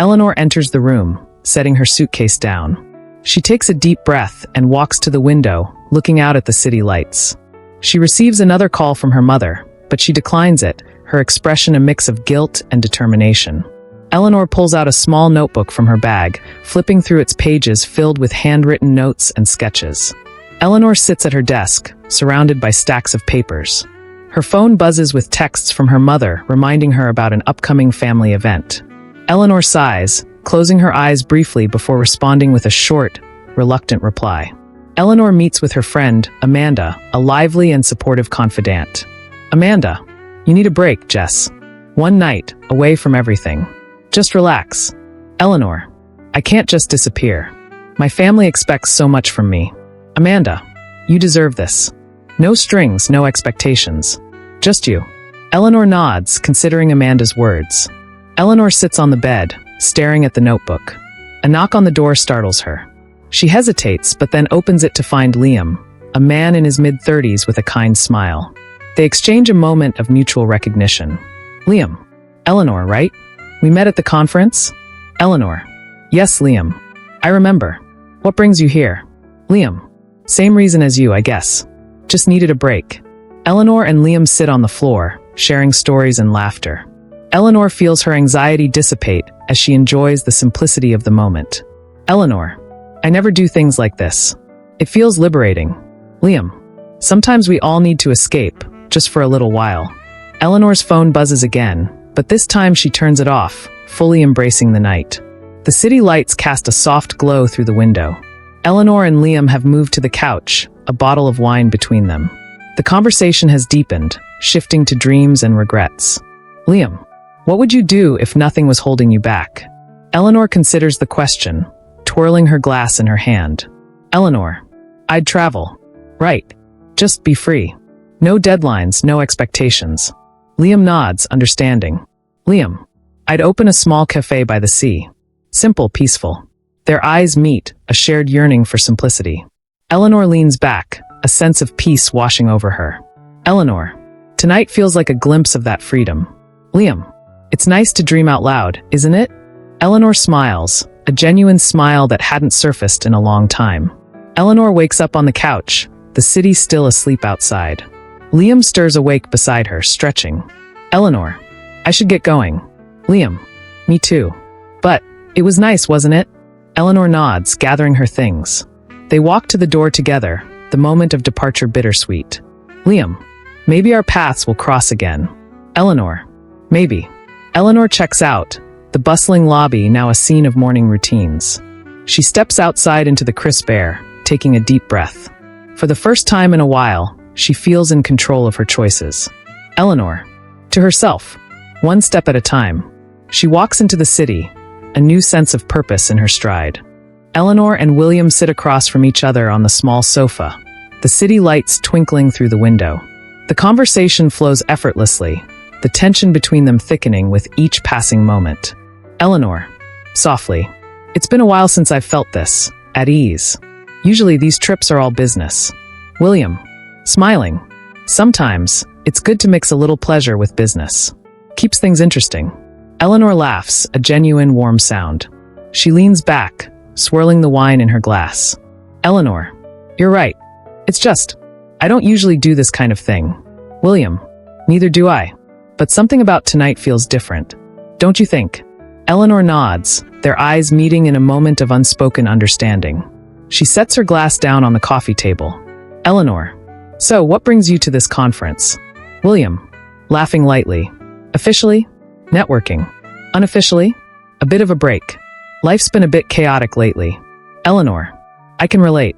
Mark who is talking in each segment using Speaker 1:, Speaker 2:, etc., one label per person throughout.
Speaker 1: Eleanor enters the room, setting her suitcase down. She takes a deep breath and walks to the window, looking out at the city lights. She receives another call from her mother, but she declines it, her expression a mix of guilt and determination. Eleanor pulls out a small notebook from her bag, flipping through its pages filled with handwritten notes and sketches. Eleanor sits at her desk, surrounded by stacks of papers. Her phone buzzes with texts from her mother, reminding her about an upcoming family event. Eleanor sighs, closing her eyes briefly before responding with a short, reluctant reply. Eleanor meets with her friend, Amanda, a lively and supportive confidant. Amanda, you need a break, Jess. One night, away from everything. Just relax. Eleanor, I can't just disappear. My family expects so much from me. Amanda, you deserve this. No strings, no expectations. Just you. Eleanor nods, considering Amanda's words. Eleanor sits on the bed, staring at the notebook. A knock on the door startles her. She hesitates, but then opens it to find Liam, a man in his mid-30s with a kind smile. They exchange a moment of mutual recognition. Liam. Eleanor, right? We met at the conference? Eleanor. Yes, Liam. I remember. What brings you here? Liam. Same reason as you, I guess. Just needed a break. Eleanor and Liam sit on the floor, sharing stories and laughter. Eleanor feels her anxiety dissipate as she enjoys the simplicity of the moment. Eleanor. I never do things like this. It feels liberating. Liam. Sometimes we all need to escape, just for a little while. Eleanor's phone buzzes again, but this time she turns it off, fully embracing the night. The city lights cast a soft glow through the window. Eleanor and Liam have moved to the couch, a bottle of wine between them. The conversation has deepened, shifting to dreams and regrets. Liam, what would you do if nothing was holding you back? Eleanor considers the question, twirling her glass in her hand. Eleanor, I'd travel. Right. Just be free. No deadlines, no expectations. Liam nods, understanding. Liam, I'd open a small cafe by the sea. Simple, peaceful. Their eyes meet, a shared yearning for simplicity. Eleanor leans back, a sense of peace washing over her. Eleanor, tonight feels like a glimpse of that freedom. Liam, it's nice to dream out loud, isn't it? Eleanor smiles, a genuine smile that hadn't surfaced in a long time. Eleanor wakes up on the couch, the city still asleep outside. Liam stirs awake beside her, stretching. Eleanor, I should get going. Liam, me too. But, it was nice, wasn't it? Eleanor nods, gathering her things. They walk to the door together, the moment of departure bittersweet. Liam, maybe our paths will cross again. Eleanor, maybe. Eleanor checks out, the bustling lobby now a scene of morning routines. She steps outside into the crisp air, taking a deep breath. For the first time in a while, she feels in control of her choices. Eleanor, to herself, one step at a time. She walks into the city, a new sense of purpose in her stride. Eleanor and William sit across from each other on the small sofa, the city lights twinkling through the window. The conversation flows effortlessly, the tension between them thickening with each passing moment. Eleanor, softly, it's been a while since I've felt this, at ease. Usually these trips are all business. William, smiling, sometimes, it's good to mix a little pleasure with business. Keeps things interesting. Eleanor laughs, a genuine warm sound. She leans back, swirling the wine in her glass. Eleanor, you're right. It's just, I don't usually do this kind of thing. William, neither do I. But something about tonight feels different. Don't you think? Eleanor nods, their eyes meeting in a moment of unspoken understanding. She sets her glass down on the coffee table. Eleanor, so what brings you to this conference? William, laughing lightly. Officially? Networking. Unofficially? A bit of a break. Life's been a bit chaotic lately. Eleanor, I can relate.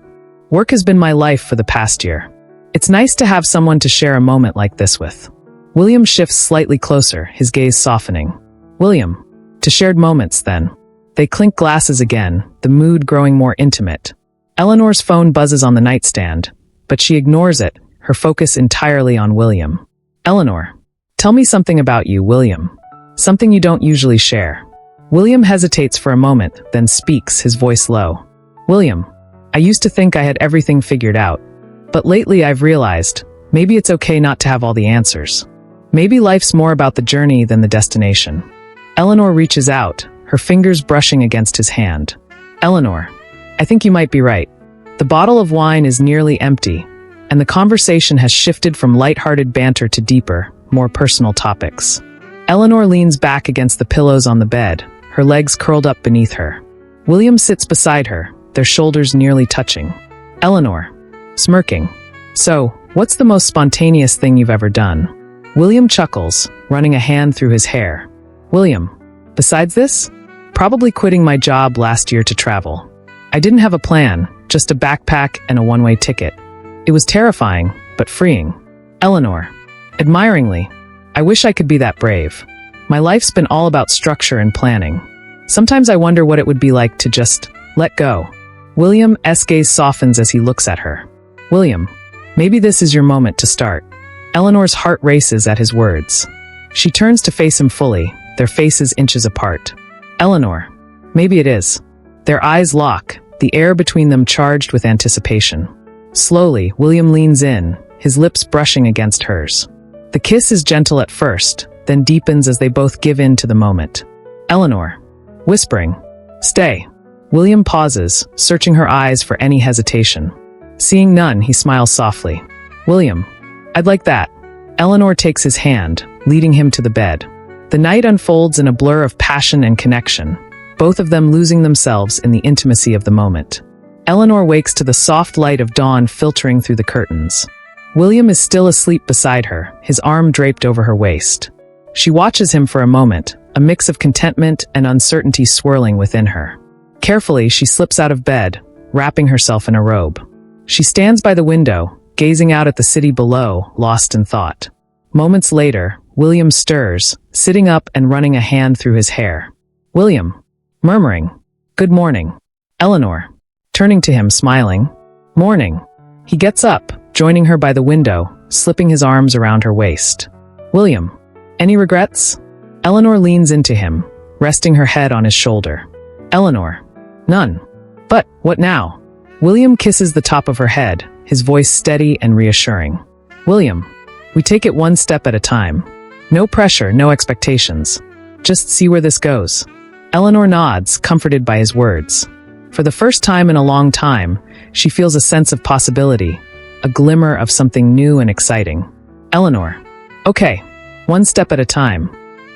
Speaker 1: Work has been my life for the past year. It's nice to have someone to share a moment like this with. William shifts slightly closer, his gaze softening. William, to shared moments then. They clink glasses again, the mood growing more intimate. Eleanor's phone buzzes on the nightstand, but she ignores it, her focus entirely on William. Eleanor, tell me something about you, William. Something you don't usually share. William hesitates for a moment, then speaks, his voice low. William, I used to think I had everything figured out. But lately I've realized, maybe it's okay not to have all the answers. Maybe life's more about the journey than the destination. Eleanor reaches out, her fingers brushing against his hand. Eleanor, I think you might be right. The bottle of wine is nearly empty, and the conversation has shifted from light-hearted banter to deeper, more personal topics. Eleanor leans back against the pillows on the bed, her legs curled up beneath her. William sits beside her, their shoulders nearly touching. Eleanor, smirking. So, what's the most spontaneous thing you've ever done? William chuckles, running a hand through his hair. William, besides this? Probably quitting my job last year to travel. I didn't have a plan, just a backpack and a one-way ticket. It was terrifying, but freeing. Eleanor, admiringly, I wish I could be that brave. My life's been all about structure and planning. Sometimes I wonder what it would be like to just let go. William's gaze softens as he looks at her. William, maybe this is your moment to start. Eleanor's heart races at his words. She turns to face him fully, their faces inches apart. Eleanor, maybe it is. Their eyes lock, the air between them charged with anticipation. Slowly, William leans in, his lips brushing against hers. The kiss is gentle at first, then deepens as they both give in to the moment. Eleanor, whispering, stay. William pauses, searching her eyes for any hesitation. Seeing none, he smiles softly. William, I'd like that. Eleanor takes his hand, leading him to the bed. The night unfolds in a blur of passion and connection, both of them losing themselves in the intimacy of the moment. Eleanor wakes to the soft light of dawn filtering through the curtains. William is still asleep beside her, his arm draped over her waist. She watches him for a moment, a mix of contentment and uncertainty swirling within her. Carefully, she slips out of bed, wrapping herself in a robe. She stands by the window, gazing out at the city below, lost in thought. Moments later, William stirs, sitting up and running a hand through his hair. William, murmuring, good morning. Eleanor, turning to him, smiling. Morning. He gets up, joining her by the window, slipping his arms around her waist. William, any regrets? Eleanor leans into him, resting her head on his shoulder. Eleanor, none. But, what now? William kisses the top of her head, his voice steady and reassuring. William, we take it one step at a time. No pressure, no expectations. Just see where this goes. Eleanor nods, comforted by his words. For the first time in a long time, she feels a sense of possibility, a glimmer of something new and exciting. Eleanor, okay, one step at a time.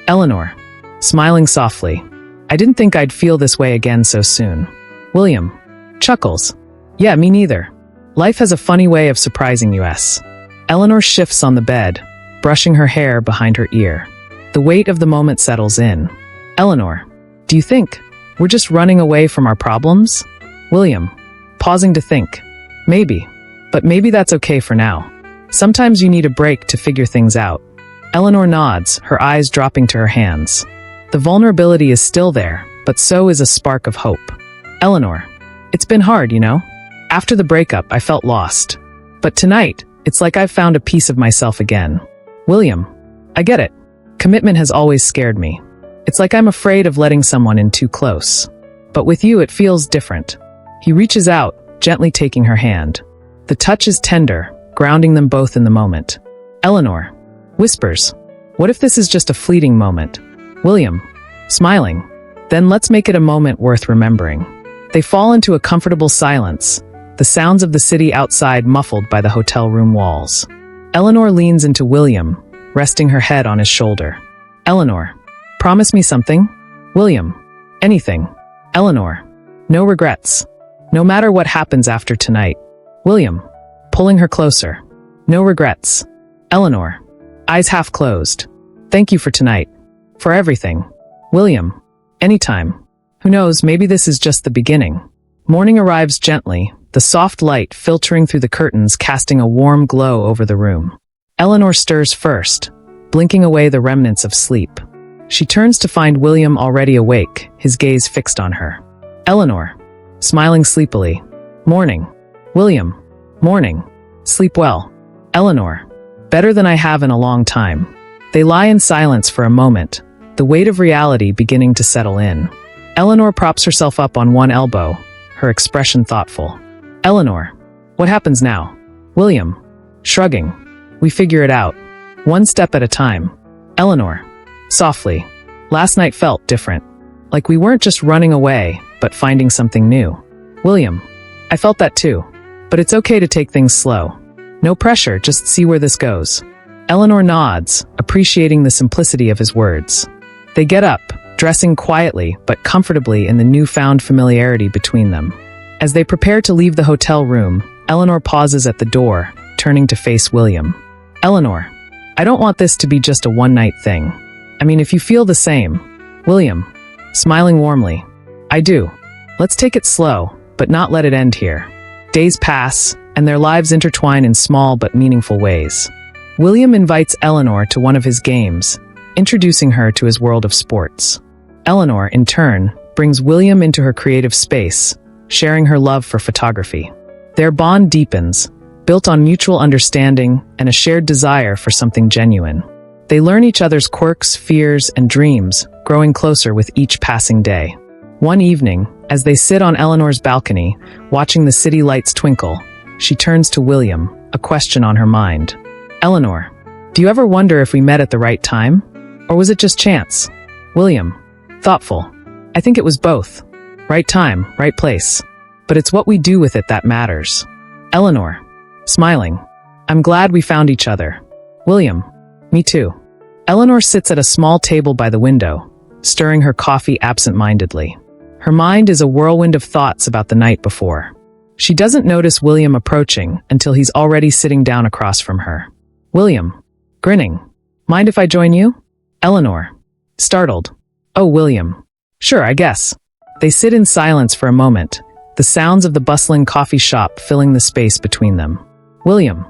Speaker 1: Eleanor, smiling softly. I didn't think I'd feel this way again so soon. William, chuckles. Yeah, me neither. Life has a funny way of surprising us. Eleanor shifts on the bed, brushing her hair behind her ear. The weight of the moment settles in. Eleanor, do you think we're just running away from our problems? William, pausing to think. Maybe. But maybe that's okay for now. Sometimes you need a break to figure things out. Eleanor nods, her eyes dropping to her hands. The vulnerability is still there, but so is a spark of hope. Eleanor, it's been hard, you know? After the breakup, I felt lost. But tonight, it's like I've found a piece of myself again. William, I get it. Commitment has always scared me. It's like I'm afraid of letting someone in too close. But with you, it feels different. He reaches out, gently taking her hand. The touch is tender, grounding them both in the moment. Eleanor, whispers, what if this is just a fleeting moment? William, smiling, then let's make it a moment worth remembering. They fall into a comfortable silence, the sounds of the city outside muffled by the hotel room walls. Eleanor leans into William, resting her head on his shoulder. Eleanor, promise me something? William, anything. Eleanor, no regrets. No matter what happens after tonight. William, pulling her closer. No regrets. Eleanor, eyes half closed. Thank you for tonight. For everything. William, anytime. Who knows, maybe this is just the beginning. Morning arrives gently, the soft light filtering through the curtains casting a warm glow over the room. Eleanor stirs first, blinking away the remnants of sleep. She turns to find William already awake, his gaze fixed on her. Eleanor, smiling sleepily. Morning. William, morning. Sleep well. Eleanor, better than I have in a long time. They lie in silence for a moment, the weight of reality beginning to settle in. Eleanor props herself up on one elbow, her expression thoughtful. Eleanor, what happens now? William, shrugging. We figure it out. One step at a time. Eleanor, softly. Last night felt different. Like we weren't just running away, but finding something new. William, I felt that too. But it's okay to take things slow. No pressure, just see where this goes. Eleanor nods, appreciating the simplicity of his words. They get up, dressing quietly but comfortably in the newfound familiarity between them. As they prepare to leave the hotel room, Eleanor pauses at the door, turning to face William. Eleanor, I don't want this to be just a one-night thing. I mean, if you feel the same. William, smiling warmly. I do. Let's take it slow, but not let it end here. Days pass, and their lives intertwine in small but meaningful ways. William invites Eleanor to one of his games, introducing her to his world of sports. Eleanor, in turn, brings William into her creative space, sharing her love for photography. Their bond deepens, built on mutual understanding and a shared desire for something genuine. They learn each other's quirks, fears, and dreams, growing closer with each passing day. One evening, as they sit on Eleanor's balcony, watching the city lights twinkle, she turns to William, a question on her mind. Eleanor, do you ever wonder if we met at the right time? Or was it just chance? William, thoughtful. I think it was both. Right time, right place. But it's what we do with it that matters. Eleanor, smiling. I'm glad we found each other. William, me too. Eleanor sits at a small table by the window, stirring her coffee absent-mindedly. Her mind is a whirlwind of thoughts about the night before. She doesn't notice William approaching until he's already sitting down across from her. William, grinning. Mind if I join you? Eleanor, startled. Oh, William. Sure, I guess. They sit in silence for a moment, the sounds of the bustling coffee shop filling the space between them. William,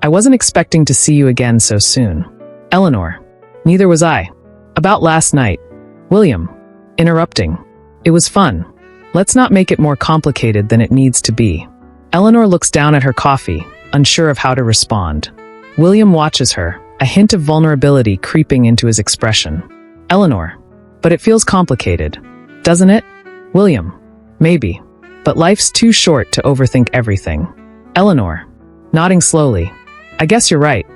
Speaker 1: I wasn't expecting to see you again so soon. Eleanor, neither was I. About last night. William, interrupting. It was fun. Let's not make it more complicated than it needs to be. Eleanor looks down at her coffee, unsure of how to respond. William watches her, a hint of vulnerability creeping into his expression. Eleanor, but it feels complicated, doesn't it? William, maybe. But life's too short to overthink everything. Eleanor, nodding slowly. I guess you're right.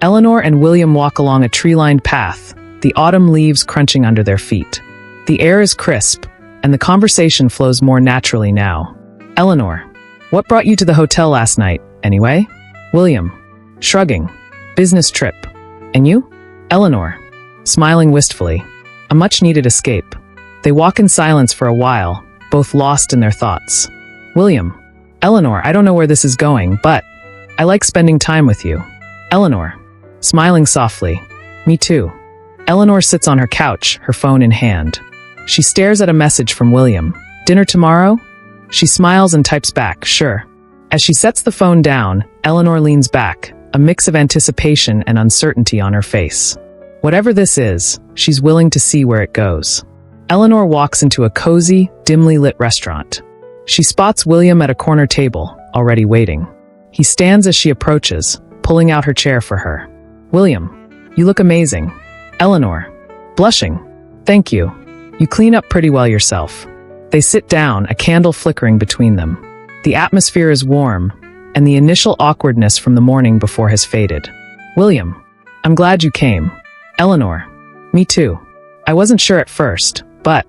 Speaker 1: Eleanor and William walk along a tree-lined path, the autumn leaves crunching under their feet. The air is crisp, and the conversation flows more naturally now. Eleanor, what brought you to the hotel last night, anyway? William, shrugging. Business trip. And you? Eleanor, smiling wistfully. A much-needed escape. They walk in silence for a while, both lost in their thoughts. William, Eleanor, I don't know where this is going, but I like spending time with you. Eleanor, smiling softly. Me too. Eleanor sits on her couch, her phone in hand. She stares at a message from William. Dinner tomorrow? She smiles and types back, sure. As she sets the phone down, Eleanor leans back, a mix of anticipation and uncertainty on her face. Whatever this is, she's willing to see where it goes. Eleanor walks into a cozy, dimly lit restaurant. She spots William at a corner table, already waiting. He stands as she approaches, pulling out her chair for her. William, you look amazing. Eleanor, blushing. Thank you. You clean up pretty well yourself. They sit down, a candle flickering between them. The atmosphere is warm, and the initial awkwardness from the morning before has faded. William, I'm glad you came. Eleanor, me too. I wasn't sure at first, but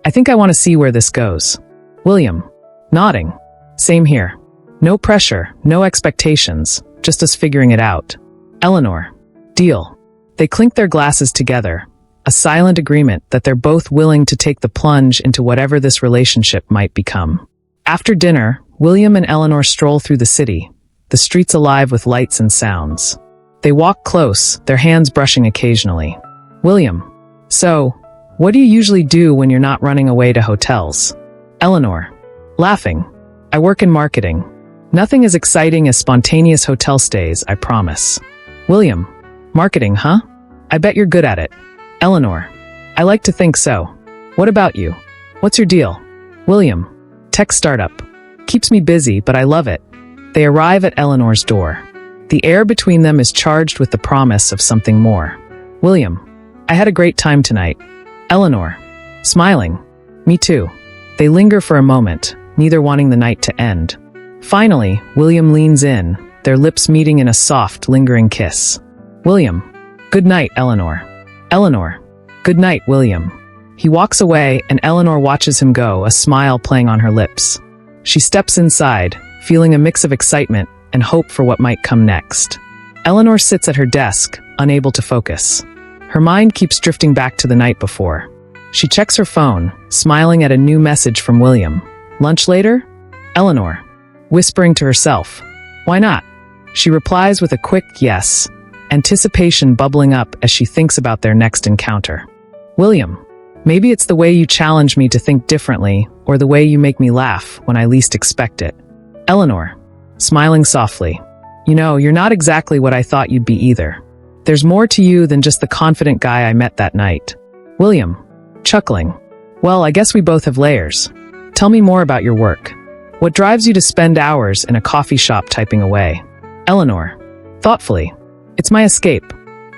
Speaker 1: I think I want to see where this goes. William, nodding. Same here. No pressure, no expectations, just us figuring it out. Eleanor, deal. They clink their glasses together, a silent agreement that they're both willing to take the plunge into whatever this relationship might become. After dinner, William and Eleanor stroll through the city, the streets alive with lights and sounds. They walk close, their hands brushing occasionally. William, so, what do you usually do when you're not running away to hotels? Eleanor, laughing. I work in marketing. Nothing as exciting as spontaneous hotel stays, I promise. William, marketing, huh? I bet you're good at it. Eleanor, I like to think so. What about you? What's your deal? William, tech startup. Keeps me busy, but I love it. They arrive at Eleanor's door. The air between them is charged with the promise of something more. William, I had a great time tonight. Eleanor, smiling. Me too. They linger for a moment, neither wanting the night to end. Finally, William leans in, their lips meeting in a soft, lingering kiss. William, good night, Eleanor. Eleanor, good night, William. He walks away, and Eleanor watches him go, a smile playing on her lips. She steps inside, feeling a mix of excitement and hope for what might come next. Eleanor sits at her desk, unable to focus. Her mind keeps drifting back to the night before. She checks her phone, smiling at a new message from William. Lunch later? Eleanor, whispering to herself. Why not? She replies with a quick yes, anticipation bubbling up as she thinks about their next encounter. William, maybe it's the way you challenge me to think differently, or the way you make me laugh when I least expect it. Eleanor, smiling softly. You know, you're not exactly what I thought you'd be either. There's more to you than just the confident guy I met that night. William, chuckling. Well, I guess we both have layers. Tell me more about your work. What drives you to spend hours in a coffee shop typing away? Eleanor, thoughtfully. It's my escape.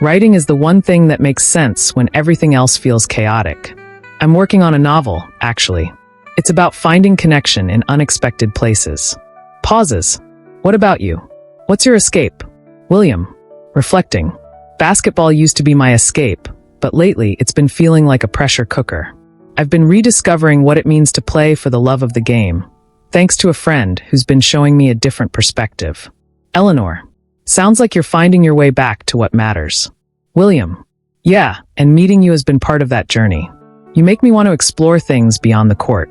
Speaker 1: Writing is the one thing that makes sense when everything else feels chaotic. I'm working on a novel, actually. It's about finding connection in unexpected places. Pauses. What about you? What's your escape? William, reflecting. Basketball used to be my escape, but lately it's been feeling like a pressure cooker. I've been rediscovering what it means to play for the love of the game, thanks to a friend who's been showing me a different perspective. Eleanor, sounds like you're finding your way back to what matters. William, yeah, and meeting you has been part of that journey. You make me want to explore things beyond the court.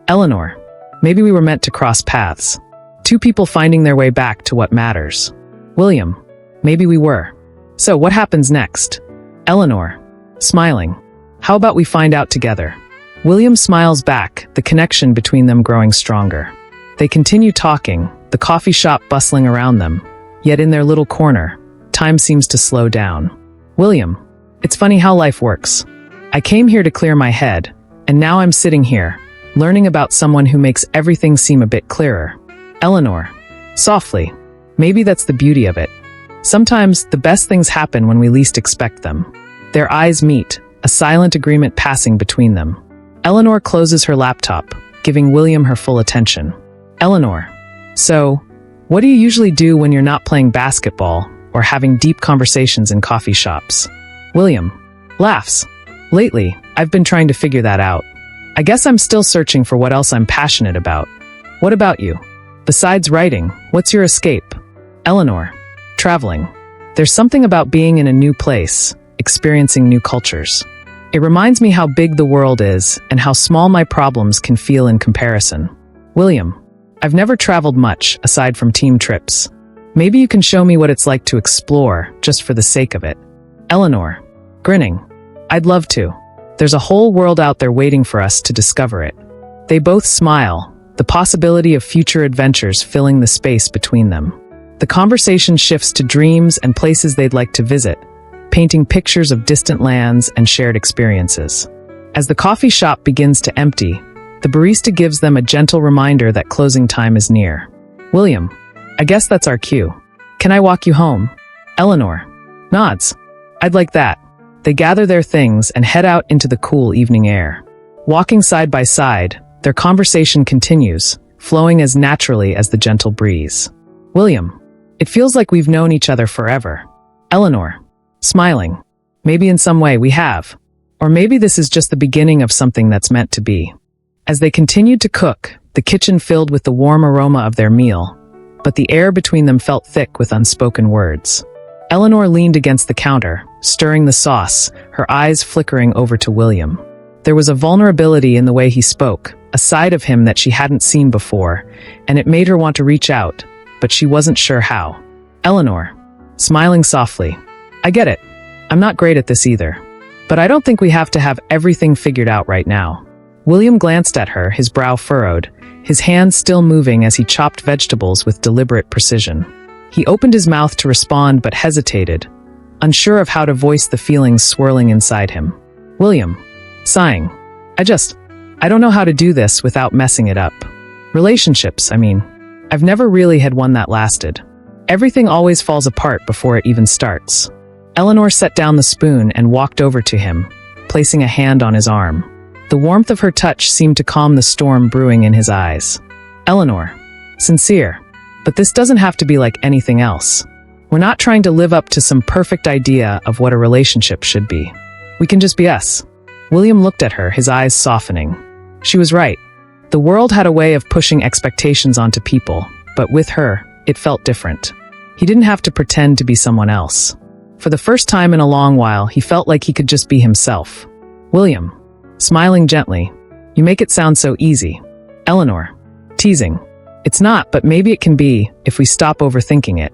Speaker 1: Eleanor, maybe we were meant to cross paths. Two people finding their way back to what matters. William, maybe we were. So what happens next? Eleanor, smiling. How about we find out together? William smiles back, the connection between them growing stronger. They continue talking, the coffee shop bustling around them. Yet in their little corner, time seems to slow down. William, it's funny how life works. I came here to clear my head, and now I'm sitting here, learning about someone who makes everything seem a bit clearer. Eleanor, softly. Maybe that's the beauty of it. Sometimes the best things happen when we least expect them. Their eyes meet, a silent agreement passing between them. Eleanor closes her laptop, giving William her full attention. Eleanor, so, what do you usually do when you're not playing basketball or having deep conversations in coffee shops? William, laughs. Lately, I've been trying to figure that out. I guess I'm still searching for what else I'm passionate about. What about you? Besides writing, what's your escape? Eleanor, traveling. There's something about being in a new place, experiencing new cultures. It reminds me how big the world is and how small my problems can feel in comparison. William, I've never traveled much aside from team trips. Maybe you can show me what it's like to explore just for the sake of it. Eleanor, grinning. I'd love to. There's a whole world out there waiting for us to discover it. They both smile, the possibility of future adventures filling the space between them. The conversation shifts to dreams and places they'd like to visit, painting pictures of distant lands and shared experiences. As the coffee shop begins to empty, the barista gives them a gentle reminder that closing time is near. William, I guess that's our cue. Can I walk you home? Eleanor, nods. I'd like that. They gather their things and head out into the cool evening air. Walking side by side, their conversation continues, flowing as naturally as the gentle breeze. William, it feels like we've known each other forever. Eleanor, smiling. Maybe in some way we have. Or maybe this is just the beginning of something that's meant to be. As they continued to cook, the kitchen filled with the warm aroma of their meal, but the air between them felt thick with unspoken words. Eleanor leaned against the counter, stirring the sauce, her eyes flickering over to William. There was a vulnerability in the way he spoke, a side of him that she hadn't seen before, and it made her want to reach out, but she wasn't sure how. Eleanor, smiling softly. I get it. I'm not great at this either. But I don't think we have to have everything figured out right now. William glanced at her, his brow furrowed, his hands still moving as he chopped vegetables with deliberate precision. He opened his mouth to respond but hesitated, unsure of how to voice the feelings swirling inside him. William, sighing. I don't know how to do this without messing it up. Relationships, I mean. I've never really had one that lasted. Everything always falls apart before it even starts. Eleanor set down the spoon and walked over to him, placing a hand on his arm. The warmth of her touch seemed to calm the storm brewing in his eyes. Eleanor, sincere. But this doesn't have to be like anything else. We're not trying to live up to some perfect idea of what a relationship should be. We can just be us. William looked at her, his eyes softening. She was right. The world had a way of pushing expectations onto people, but with her, it felt different. He didn't have to pretend to be someone else. For the first time in a long while, he felt like he could just be himself. William, smiling gently, "You make it sound so easy." Eleanor, teasing, "It's not, but maybe it can be, if we stop overthinking it."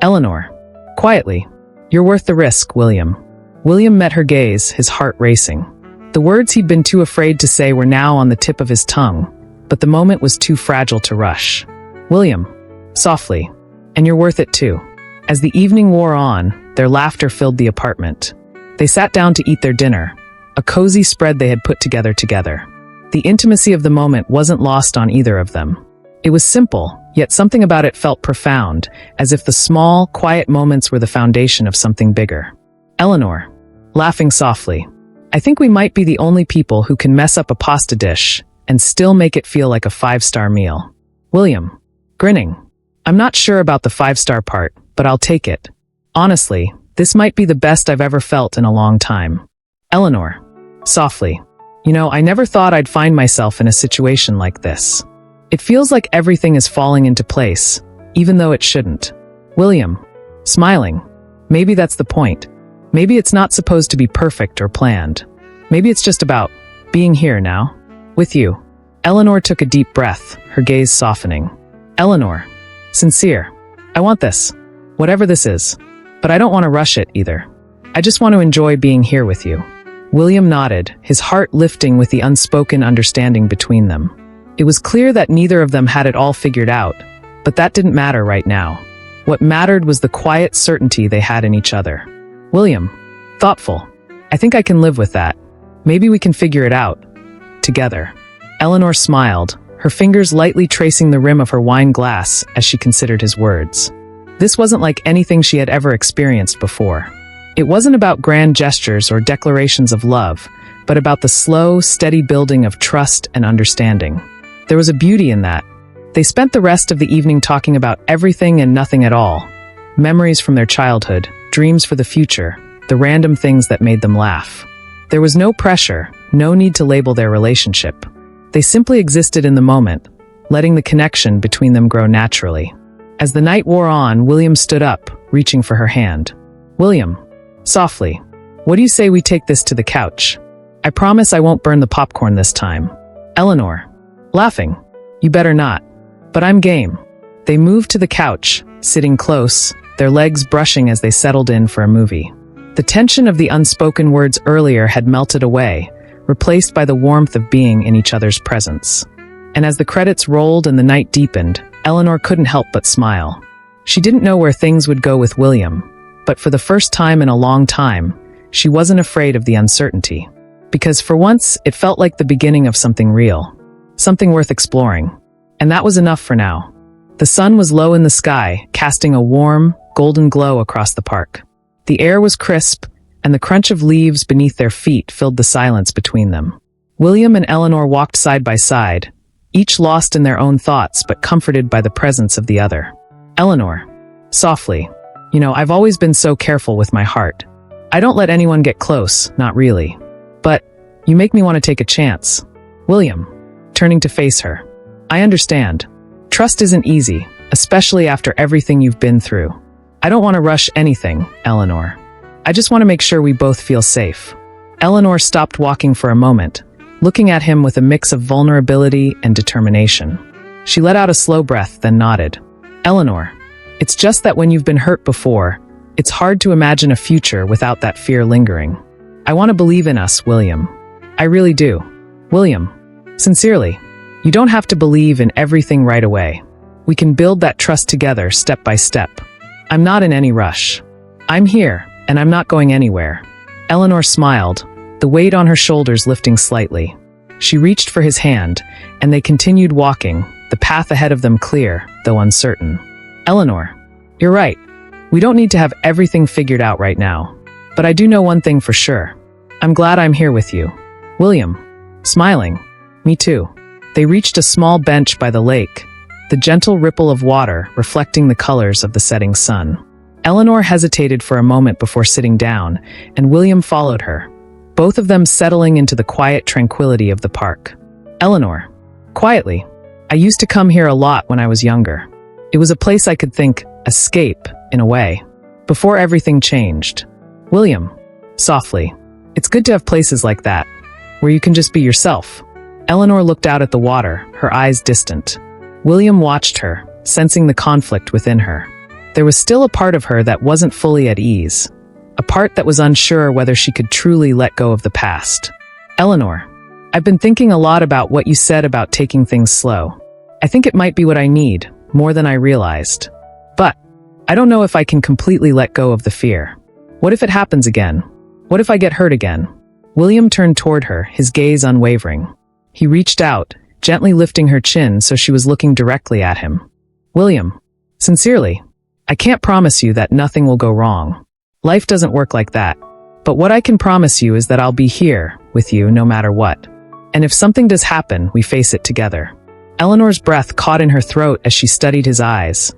Speaker 1: Eleanor, quietly, "You're worth the risk, William." William met her gaze, his heart racing. The words he'd been too afraid to say were now on the tip of his tongue, but the moment was too fragile to rush. "William," softly, "and you're worth it too." As the evening wore on, their laughter filled the apartment. They sat down to eat their dinner, a cozy spread they had put together. The intimacy of the moment wasn't lost on either of them. It was simple, yet something about it felt profound, as if the small, quiet moments were the foundation of something bigger. Eleanor, laughing softly, "I think we might be the only people who can mess up a pasta dish and still make it feel like a 5-star meal." William, grinning, "I'm not sure about the 5-star part, but I'll take it. Honestly, this might be the best I've ever felt in a long time." Eleanor, softly, I never thought I'd find myself in a situation like this. It feels like everything is falling into place, even though it shouldn't." William, smiling, "Maybe that's the point. Maybe it's not supposed to be perfect or planned. Maybe it's just about being here now, with you." Eleanor took a deep breath, her gaze softening. Eleanor, sincere, "I want this, whatever this is, but I don't want to rush it either. I just want to enjoy being here with you." William nodded, his heart lifting with the unspoken understanding between them. It was clear that neither of them had it all figured out, but that didn't matter right now. What mattered was the quiet certainty they had in each other. William, thoughtful, "I think I can live with that. Maybe we can figure it out. Together." Eleanor smiled, her fingers lightly tracing the rim of her wine glass as she considered his words. This wasn't like anything she had ever experienced before. It wasn't about grand gestures or declarations of love, but about the slow, steady building of trust and understanding. There was a beauty in that. They spent the rest of the evening talking about everything and nothing at all. Memories from their childhood, dreams for the future, the random things that made them laugh. There was no pressure, no need to label their relationship. They simply existed in the moment, letting the connection between them grow naturally. As the night wore on, William stood up, reaching for her hand. William, softly, "What do you say we take this to the couch? I promise I won't burn the popcorn this time." Eleanor, laughing, "You better not. But I'm game." They moved to the couch, sitting close, their legs brushing as they settled in for a movie. The tension of the unspoken words earlier had melted away, replaced by the warmth of being in each other's presence. And as the credits rolled and the night deepened, Eleanor couldn't help but smile. She didn't know where things would go with William, but for the first time in a long time, she wasn't afraid of the uncertainty. Because for once, it felt like the beginning of something real, something worth exploring. And that was enough for now. The sun was low in the sky, casting a warm, golden glow across the park. The air was crisp, and the crunch of leaves beneath their feet filled the silence between them. William and Eleanor walked side by side, each lost in their own thoughts but comforted by the presence of the other. Eleanor, softly, "I've always been so careful with my heart. I don't let anyone get close, not really. But you make me want to take a chance." William, turning to face her, "I understand. Trust isn't easy, especially after everything you've been through. I don't want to rush anything, Eleanor. I just want to make sure we both feel safe." Eleanor stopped walking for a moment, looking at him with a mix of vulnerability and determination. She let out a slow breath, then nodded. "Eleanor, it's just that when you've been hurt before, it's hard to imagine a future without that fear lingering. I want to believe in us, William. I really do. William, sincerely, you don't have to believe in everything right away. We can build that trust together step by step. I'm not in any rush. I'm here, and I'm not going anywhere." Eleanor smiled, the weight on her shoulders lifting slightly. She reached for his hand, and they continued walking, the path ahead of them clear, though uncertain. "Eleanor, you're right. We don't need to have everything figured out right now. But I do know one thing for sure. I'm glad I'm here with you." William, smiling, "Me too." They reached a small bench by the lake, the gentle ripple of water reflecting the colors of the setting sun. Eleanor hesitated for a moment before sitting down, and William followed her, both of them settling into the quiet tranquility of the park. Eleanor. Quietly. I used to come here a lot when I was younger. It was a place I could think, escape, in a way. Before everything changed. William. Softly. It's good to have places like that, where you can just be yourself. Eleanor looked out at the water, her eyes distant. William watched her, sensing the conflict within her. There was still a part of her that wasn't fully at ease. A part that was unsure whether she could truly let go of the past. Eleanor. I've been thinking a lot about what you said about taking things slow. I think it might be what I need, more than I realized. But I don't know if I can completely let go of the fear. What if it happens again? What if I get hurt again? William turned toward her, his gaze unwavering. He reached out, gently lifting her chin so she was looking directly at him. William. Sincerely. I can't promise you that nothing will go wrong. Life doesn't work like that. But what I can promise you is that I'll be here, with you, no matter what. And if something does happen, we face it together. Eleanor's breath caught in her throat as she studied his eyes.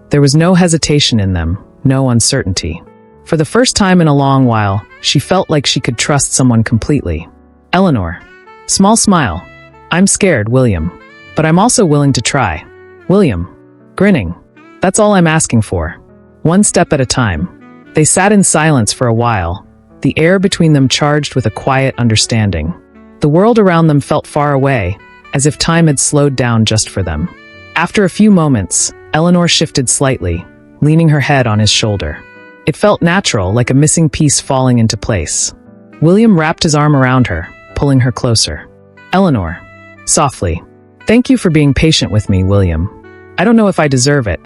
Speaker 1: There was no hesitation in them, no uncertainty. For the first time in a long while, she felt like she could trust someone completely. Eleanor. Small smile. I'm scared, William. But I'm also willing to try. William. Grinning. That's all I'm asking for. One step at a time. They sat in silence for a while, the air between them charged with a quiet understanding. The world around them felt far away, as if time had slowed down just for them. After a few moments, Eleanor shifted slightly, leaning her head on his shoulder. It felt natural, like a missing piece falling into place. William wrapped his arm around her, pulling her closer. Eleanor. Softly. Thank you for being patient with me, William. I don't know if I deserve it,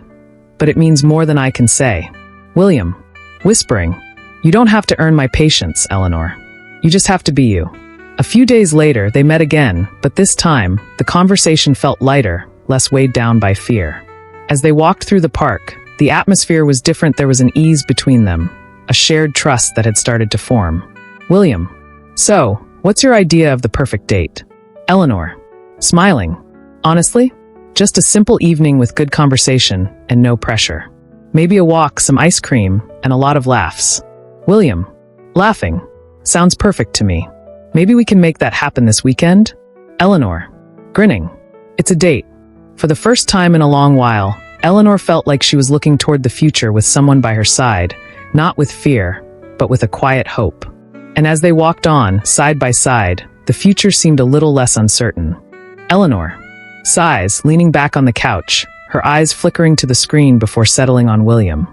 Speaker 1: but it means more than I can say. William. Whispering. You don't have to earn my patience, Eleanor. You just have to be you. A few days later, they met again, but this time, the conversation felt lighter, less weighed down by fear. As they walked through the park, the atmosphere was different. There was an ease between them, a shared trust that had started to form. William. So, what's your idea of the perfect date? Eleanor. Smiling. Honestly, just a simple evening with good conversation and no pressure. Maybe a walk, some ice cream, and a lot of laughs. William. Laughing. Sounds perfect to me. Maybe we can make that happen this weekend? Eleanor. Grinning. It's a date. For the first time in a long while, Eleanor felt like she was looking toward the future with someone by her side, not with fear, but with a quiet hope. And as they walked on, side by side, the future seemed a little less uncertain. Eleanor. Sighs, leaning back on the couch, her eyes flickering to the screen before settling on William.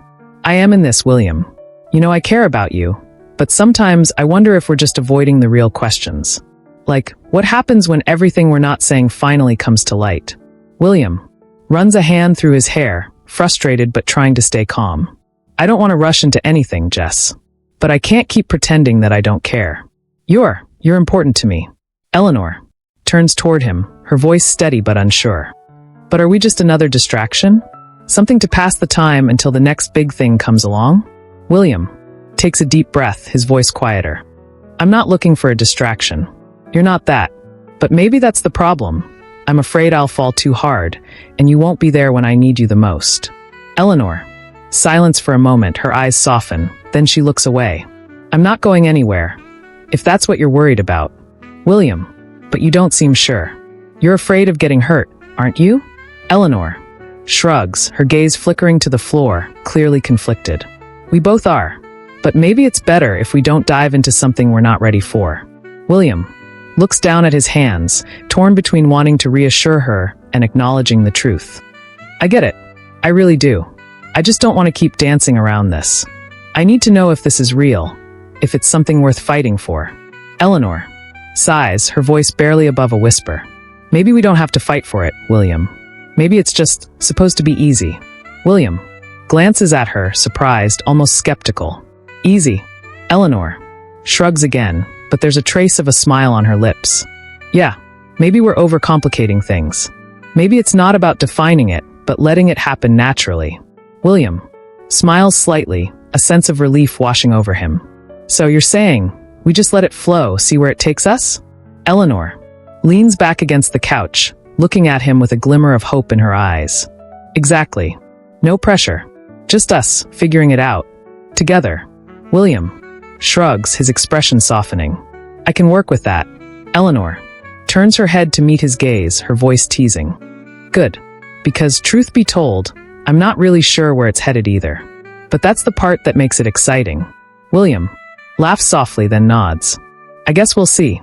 Speaker 1: I am in this, William. You know I care about you, but sometimes I wonder if we're just avoiding the real questions. Like, what happens when everything we're not saying finally comes to light? William. Runs a hand through his hair, frustrated but trying to stay calm. I don't want to rush into anything, Jess. But I can't keep pretending that I don't care. You're important to me. Eleanor. Turns toward him, her voice steady but unsure. But are we just another distraction? Something to pass the time until the next big thing comes along? William. Takes a deep breath, his voice quieter. I'm not looking for a distraction. You're not that. But maybe that's the problem. I'm afraid I'll fall too hard, and you won't be there when I need you the most. Eleanor. Silence for a moment, her eyes soften, then she looks away. I'm not going anywhere. If that's what you're worried about. William. But you don't seem sure. You're afraid of getting hurt, aren't you? Eleanor. Shrugs, her gaze flickering to the floor, clearly conflicted. We both are. But maybe it's better if we don't dive into something we're not ready for. William. Looks down at his hands, torn between wanting to reassure her and acknowledging the truth. I get it. I really do. I just don't want to keep dancing around this. I need to know if this is real, if it's something worth fighting for. Eleanor. Sighs, her voice barely above a whisper. Maybe we don't have to fight for it, William. Maybe it's just supposed to be easy. William. Glances at her, surprised, almost skeptical. Easy. Eleanor. Shrugs again, but there's a trace of a smile on her lips. Yeah, maybe we're overcomplicating things. Maybe it's not about defining it, but letting it happen naturally. William. Smiles slightly, a sense of relief washing over him. So you're saying, we just let it flow, see where it takes us? Eleanor. Leans back against the couch, looking at him with a glimmer of hope in her eyes. Exactly. No pressure. Just us, figuring it out. Together. William. Shrugs, his expression softening. I can work with that. Eleanor turns her head to meet his gaze, her voice teasing. Good. Because, truth be told, I'm not really sure where it's headed either. But that's the part that makes it exciting. William laughs softly, then nods. I guess we'll see.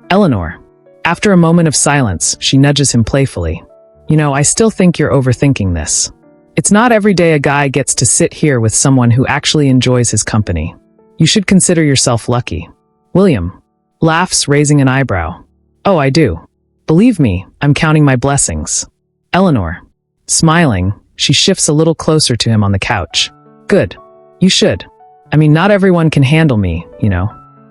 Speaker 1: Eleanor. After a moment of silence, she nudges him playfully. I still think you're overthinking this. It's not every day a guy gets to sit here with someone who actually enjoys his company. You should consider yourself lucky. William laughs, raising an eyebrow. Oh, I do. Believe me, I'm counting my blessings. Eleanor. Smiling, she shifts a little closer to him on the couch. Good. You should. Not everyone can handle me,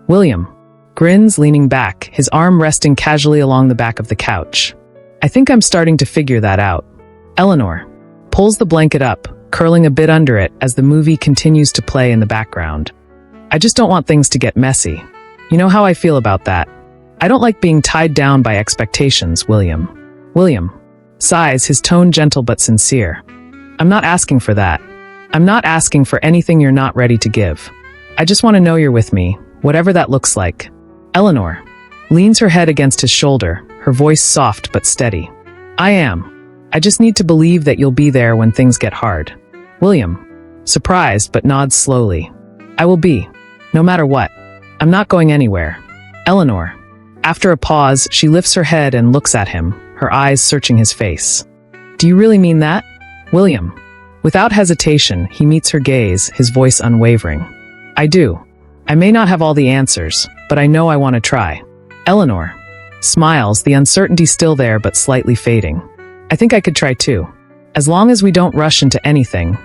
Speaker 1: William grins, leaning back, his arm resting casually along the back of the couch. I think I'm starting to figure that out. Eleanor pulls the blanket up, curling a bit under it as the movie continues to play in the background. I just don't want things to get messy. You know how I feel about that. I don't like being tied down by expectations, William. William sighs, his tone gentle but sincere. I'm not asking for that. I'm not asking for anything you're not ready to give. I just want to know you're with me, whatever that looks like. Eleanor leans her head against his shoulder, her voice soft but steady. I am. I just need to believe that you'll be there when things get hard. William, surprised but nods slowly. I will be. No matter what. I'm not going anywhere. Eleanor. After a pause, she lifts her head and looks at him, her eyes searching his face. Do you really mean that? William. Without hesitation, he meets her gaze, his voice unwavering. I do. I may not have all the answers, but I know I want to try. Eleanor smiles, the uncertainty still there but slightly fading. I think I could try too. As long as we don't rush into anything,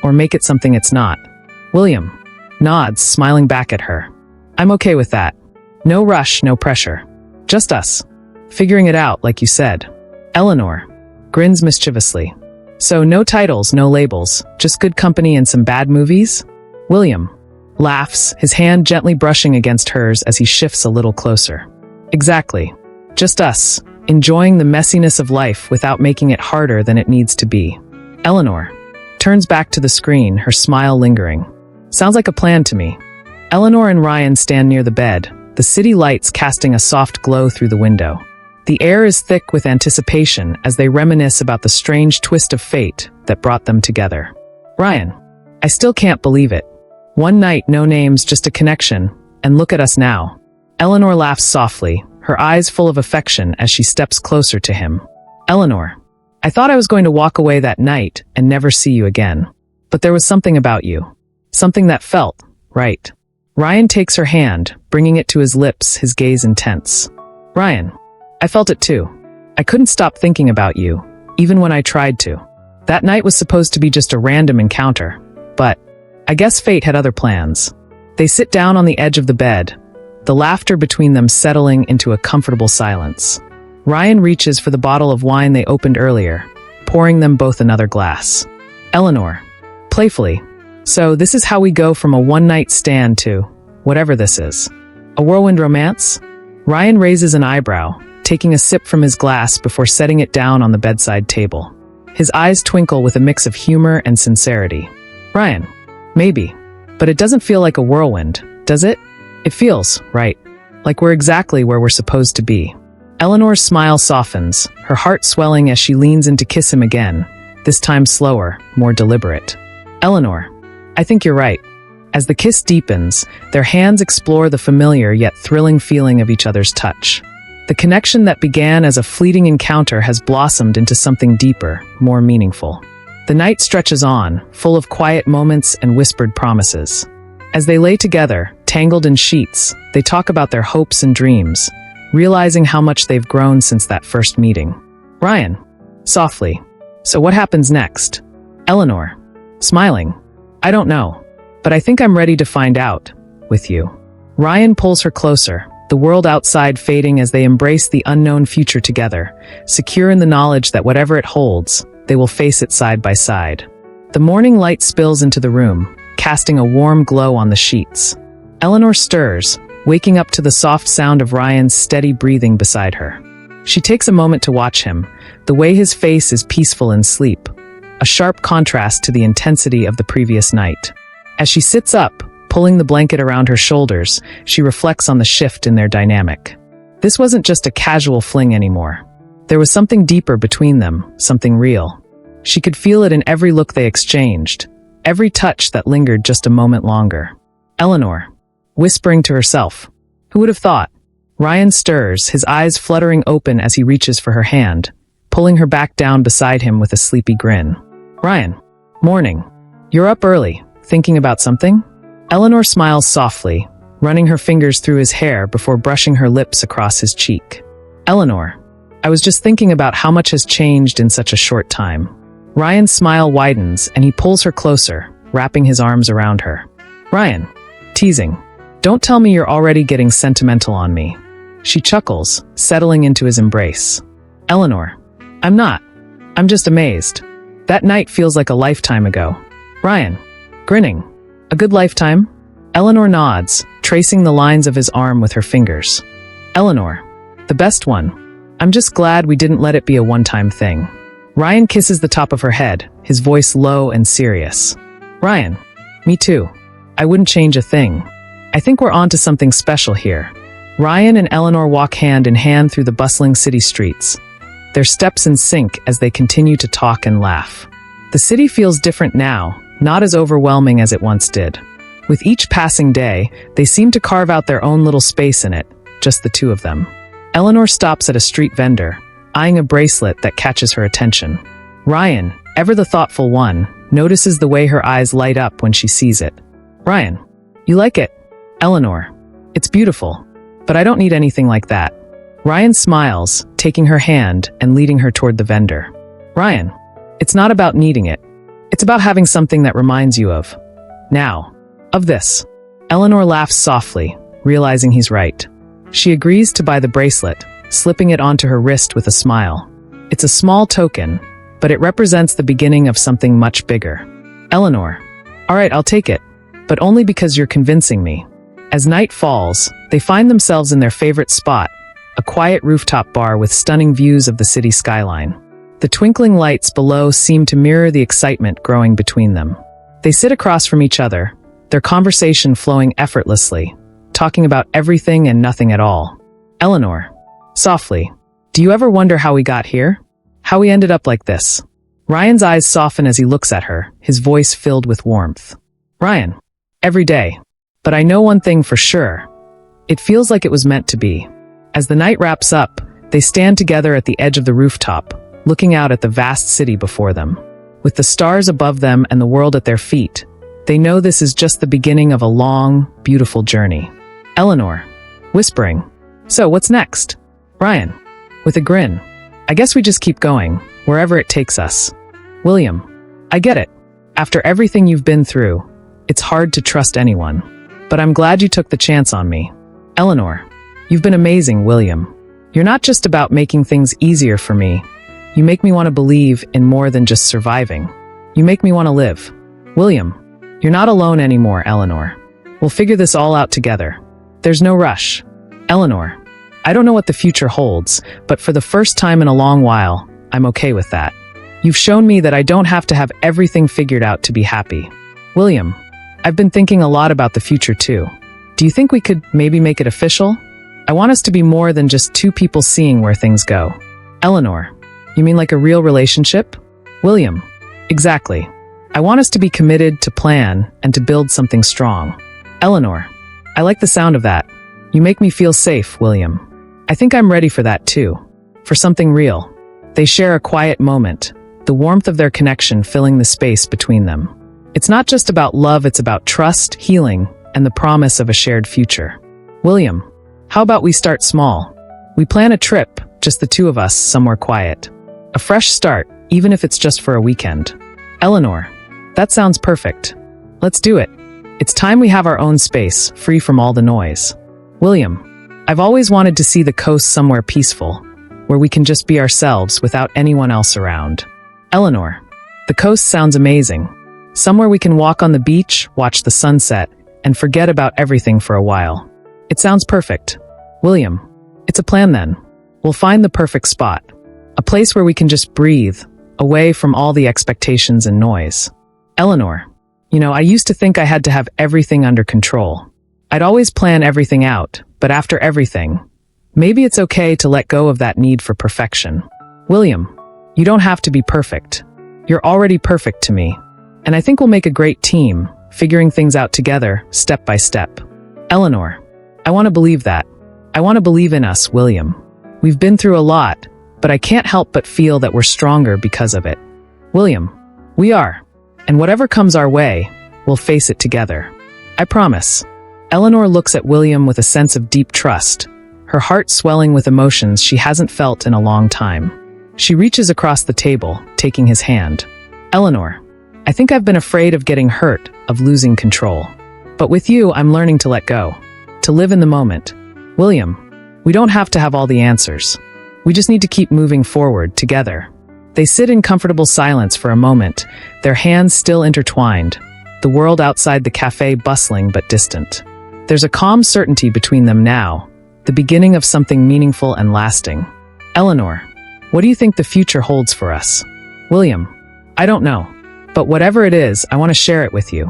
Speaker 1: or make it something it's not. William nods, smiling back at her. I'm okay with that. No rush, no pressure. Just us. Figuring it out, like you said. Eleanor grins mischievously. So no titles, no labels, just good company and some bad movies? William laughs, his hand gently brushing against hers as he shifts a little closer. Exactly. Just us, enjoying the messiness of life without making it harder than it needs to be. Eleanor turns back to the screen, her smile lingering. Sounds like a plan to me. Eleanor and Ryan stand near the bed, the city lights casting a soft glow through the window. The air is thick with anticipation as they reminisce about the strange twist of fate that brought them together. Ryan, I still can't believe it. One night, no names, just a connection, and look at us now. Eleanor laughs softly, her eyes full of affection as she steps closer to him. Eleanor, I thought I was going to walk away that night and never see you again. But there was something about you. Something that felt right. Ryan takes her hand, bringing it to his lips, his gaze intense. Ryan, I felt it too. I couldn't stop thinking about you, even when I tried to. That night was supposed to be just a random encounter, but I guess fate had other plans. They sit down on the edge of the bed, the laughter between them settling into a comfortable silence. Ryan reaches for the bottle of wine they opened earlier, pouring them both another glass. Eleanor, playfully, so this is how we go from a one-night stand to whatever this is. A whirlwind romance? Ryan raises an eyebrow, taking a sip from his glass before setting it down on the bedside table. His eyes twinkle with a mix of humor and sincerity. Ryan, maybe, but it doesn't feel like a whirlwind, does it? It feels, right, like we're exactly where we're supposed to be. Eleanor's smile softens, her heart swelling as she leans in to kiss him again, this time slower, more deliberate. Eleanor, I think you're right. As the kiss deepens, their hands explore the familiar yet thrilling feeling of each other's touch. The connection that began as a fleeting encounter has blossomed into something deeper, more meaningful. The night stretches on, full of quiet moments and whispered promises. As they lay together, tangled in sheets, they talk about their hopes and dreams, realizing how much they've grown since that first meeting. Ryan, softly, so what happens next? Eleanor, smiling, I don't know, but I think I'm ready to find out, with you. Ryan pulls her closer, the world outside fading as they embrace the unknown future together, secure in the knowledge that whatever it holds, they will face it side by side. The morning light spills into the room, casting a warm glow on the sheets. Eleanor stirs, waking up to the soft sound of Ryan's steady breathing beside her. She takes a moment to watch him, the way his face is peaceful in sleep, a sharp contrast to the intensity of the previous night. As she sits up, Pulling the blanket around her shoulders, she reflects on the shift in their dynamic. This wasn't just a casual fling anymore. There was something deeper between them, something real. She could feel it in every look they exchanged, every touch that lingered just a moment longer. Eleanor, whispering to herself. Who would have thought? Ryan stirs, his eyes fluttering open as he reaches for her hand, pulling her back down beside him with a sleepy grin. Ryan, morning. You're up early, thinking about something? Eleanor smiles softly, running her fingers through his hair before brushing her lips across his cheek. Eleanor, I was just thinking about how much has changed in such a short time. Ryan's smile widens and he pulls her closer, wrapping his arms around her. Ryan, teasing. Don't tell me you're already getting sentimental on me. She chuckles, settling into his embrace. Eleanor, I'm not. I'm just amazed. That night feels like a lifetime ago. Ryan, grinning. A good lifetime? Eleanor nods, tracing the lines of his arm with her fingers. Eleanor, the best one. I'm just glad we didn't let it be a one-time thing. Ryan kisses the top of her head, his voice low and serious. Ryan, me too. I wouldn't change a thing. I think we're onto something special here. Ryan and Eleanor walk hand in hand through the bustling city streets, their steps in sync as they continue to talk and laugh. The city feels different now, not as overwhelming as it once did. With each passing day, they seem to carve out their own little space in it, just the two of them. Eleanor stops at a street vendor, eyeing a bracelet that catches her attention. Ryan, ever the thoughtful one, notices the way her eyes light up when she sees it. Ryan, you like it? Eleanor, it's beautiful, but I don't need anything like that. Ryan smiles, taking her hand and leading her toward the vendor. Ryan, it's not about needing it. It's about having something that reminds you of this. Eleanor laughs softly, realizing he's right. She agrees to buy the bracelet, slipping it onto her wrist with a smile. It's a small token, but it represents the beginning of something much bigger. Eleanor, all right, I'll take it, but only because you're convincing me. As night falls, they find themselves in their favorite spot, a quiet rooftop bar with stunning views of the city skyline. The twinkling lights below seem to mirror the excitement growing between them. They sit across from each other, their conversation flowing effortlessly, talking about everything and nothing at all. Eleanor, softly, do you ever wonder how we got here? How we ended up like this? Ryan's eyes soften as he looks at her, his voice filled with warmth. Ryan, every day. But I know one thing for sure. It feels like it was meant to be. As the night wraps up, they stand together at the edge of the rooftop, looking out at the vast city before them. With the stars above them and the world at their feet, they know this is just the beginning of a long, beautiful journey. Eleanor, whispering, so what's next? Ryan, with a grin, I guess we just keep going, wherever it takes us. William, I get it. After everything you've been through, it's hard to trust anyone. But I'm glad you took the chance on me. Eleanor, you've been amazing, William. You're not just about making things easier for me. You make me want to believe in more than just surviving. You make me want to live. William, you're not alone anymore, Eleanor. We'll figure this all out together. There's no rush. Eleanor, I don't know what the future holds, but for the first time in a long while, I'm okay with that. You've shown me that I don't have to have everything figured out to be happy. William, I've been thinking a lot about the future too. Do you think we could maybe make it official? I want us to be more than just two people seeing where things go. Eleanor, you mean like a real relationship? William, exactly. I want us to be committed, to plan, and to build something strong. Eleanor, I like the sound of that. You make me feel safe, William. I think I'm ready for that too. For something real. They share a quiet moment, the warmth of their connection filling the space between them. It's not just about love, it's about trust, healing, and the promise of a shared future. William, how about we start small? We plan a trip, just the two of us, somewhere quiet. A fresh start, even if it's just for a weekend. Eleanor, that sounds perfect. Let's do it. It's time we have our own space, free from all the noise. William, I've always wanted to see the coast somewhere peaceful, where we can just be ourselves without anyone else around. Eleanor, the coast sounds amazing. Somewhere we can walk on the beach, watch the sunset, and forget about everything for a while. It sounds perfect. William, it's a plan then. We'll find the perfect spot. A place where we can just breathe, away from all the expectations and noise. Eleanor, I used to think I had to have everything under control. I'd always plan everything out, but after everything, maybe it's okay to let go of that need for perfection. William, you don't have to be perfect. You're already perfect to me. And I think we'll make a great team, figuring things out together, step by step. Eleanor, I want to believe that. I want to believe in us, William. We've been through a lot, but I can't help but feel that we're stronger because of it. William, we are. And whatever comes our way, we'll face it together. I promise. Eleanor looks at William with a sense of deep trust, her heart swelling with emotions she hasn't felt in a long time. She reaches across the table, taking his hand. Eleanor, I think I've been afraid of getting hurt, of losing control. But with you, I'm learning to let go, to live in the moment. William, we don't have to have all the answers. We just need to keep moving forward together. They sit in comfortable silence for a moment, their hands still intertwined, the world outside the cafe bustling but distant. There's a calm certainty between them now, the beginning of something meaningful and lasting. Eleanor, what do you think the future holds for us? William, I don't know. But whatever it is, I want to share it with you.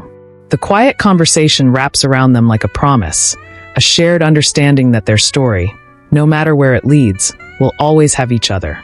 Speaker 1: The quiet conversation wraps around them like a promise, a shared understanding that their story, no matter where it leads, will always have each other.